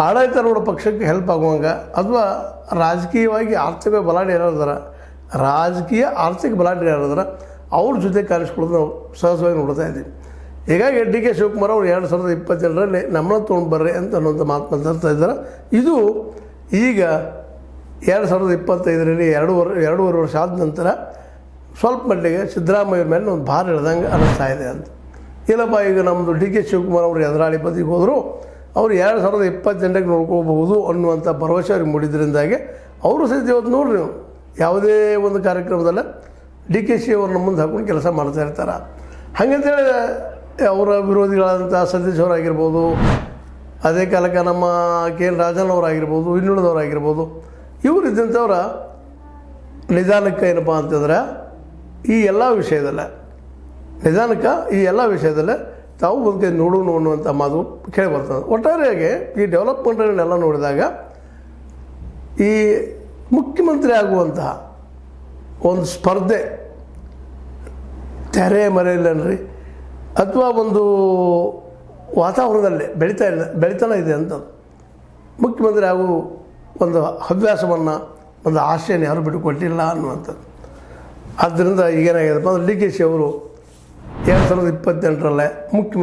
ಆಡಳಿತಾರೂಢ ಪಕ್ಷಕ್ಕೆ ಹೆಲ್ಪ್ ಆಗುವಂಗೆ ಅಥವಾ ರಾಜಕೀಯವಾಗಿ ಆರ್ಥಿಕ ಬಲಾಢ್ಯ ಯಾರಾದಾರ ರಾಜಕೀಯ ಆರ್ಥಿಕ ಬಲಾಢ್ಯ ಯಾರಾದಾರ ಅವ್ರ ಜೊತೆ ಕಾಣಿಸ್ಕೊಳ್ಳೋದು ನಾವು ಸಹಜವಾಗಿ ನೋಡ್ತಾ ಇದ್ದೀವಿ. ಹೀಗಾಗಿ ಡಿ ಕೆ ಶಿವಕುಮಾರ್ ಅವರು 2022ರಲ್ಲಿ ನಮ್ಮನ್ನ ತೊಗೊಂಡು ಬರ್ರಿ ಅಂತ ಅನ್ನೋಂಥ ಮಾತು ಮಾತಾಡ್ತಾ ಇದ್ದಾರೆ. ಇದು ಈಗ 2025ರಲ್ಲಿ ಎರಡೂವರೆ ವರ್ಷ ಆದ ನಂತರ ಸ್ವಲ್ಪ ಮಟ್ಟಿಗೆ ಸಿದ್ದರಾಮಯ್ಯವ್ರ ಮೇಲೆ ಒಂದು ಭಾರ ಇಳ್ದಂಗೆ ಅನ್ನಿಸ್ತಾ ಇದೆ ಅಂತ. ಇಲ್ಲಪ್ಪ ಈಗ ನಮ್ಮದು ಡಿ ಕೆ ಶಿವಕುಮಾರ್ ಅವರು ಎದುರಾಳಿ ಬದಿಗೆ ಹೋದರು, ಅವರು 2028ಕ್ಕೆ ನೋಡ್ಕೋಬಹುದು ಅನ್ನುವಂಥ ಭರವಸೆ ಅವ್ರಿಗೆ ಮೂಡಿದ್ರಿಂದಾಗಿ ಅವರು ಸಹಿತ ಇವತ್ತು ನೋಡ್ರಿ ನೀವು ಯಾವುದೇ ಒಂದು ಕಾರ್ಯಕ್ರಮದಲ್ಲ ಡಿ ಕೆ ಶಿ ಅವ್ರನ್ನ ಮುಂದೆ ಹಾಕೊಂಡು ಕೆಲಸ ಮಾಡ್ತಾ ಇರ್ತಾರೆ. ಹಾಗಂತೇಳಿ ಅವರ ವಿರೋಧಿಗಳಾದಂಥ ಸತೀಶ್ ಅವರಾಗಿರ್ಬೋದು, ಅದೇ ಕಾಲಕ್ಕೆ ನಮ್ಮ ಕೆ ಎನ್ ರಾಜನ್ ಅವರಾಗಿರ್ಬೋದು, ಇನ್ನುಳಿದವರಾಗಿರ್ಬೋದು, ಇವರು ಇದ್ದಂಥವ್ರ ನಿಧಾನಕ್ಕೆ ಏನಪ್ಪ ಅಂತಂದ್ರೆ ಈ ಎಲ್ಲ ವಿಷಯದಲ್ಲೇ ತಾವು ಒಂದು ನೋಡೋಣ ಅನ್ನುವಂಥ ಮಾತು ಕೇಳಿ ಬರ್ತದೆ. ಒಟ್ಟಾರೆಯಾಗಿ ಈ ಡೆವಲಪ್ಮೆಂಟ್ಗಳನ್ನೆಲ್ಲ ನೋಡಿದಾಗ ಈ ಮುಖ್ಯಮಂತ್ರಿ ಆಗುವಂತಹ ಒಂದು ಸ್ಪರ್ಧೆ ತೆರೆ ಮರೆಯಲ್ಲನ್ರಿ ಅಥವಾ ಒಂದು ವಾತಾವರಣದಲ್ಲಿ ಬೆಳೀತಾನೆ ಇದೆ ಅಂತ. ಮುಖ್ಯಮಂತ್ರಿ ಆಗೋ ಒಂದು ಹವ್ಯಾಸವನ್ನು, ಒಂದು ಆಶೆಯನ್ನು ಯಾರು ಬಿಟ್ಟುಕೊಟ್ಟಿಲ್ಲ ಅನ್ನುವಂಥದ್ದು. ಆದ್ದರಿಂದ ಈಗೇನಾಗಿದೆಪ್ಪ ಅಂದರೆ ಡಿ ಕೆ ಶಿ ಅವರು 2028ರಲ್ಲೇ ಮುಖ್ಯಮಂತ್ರಿ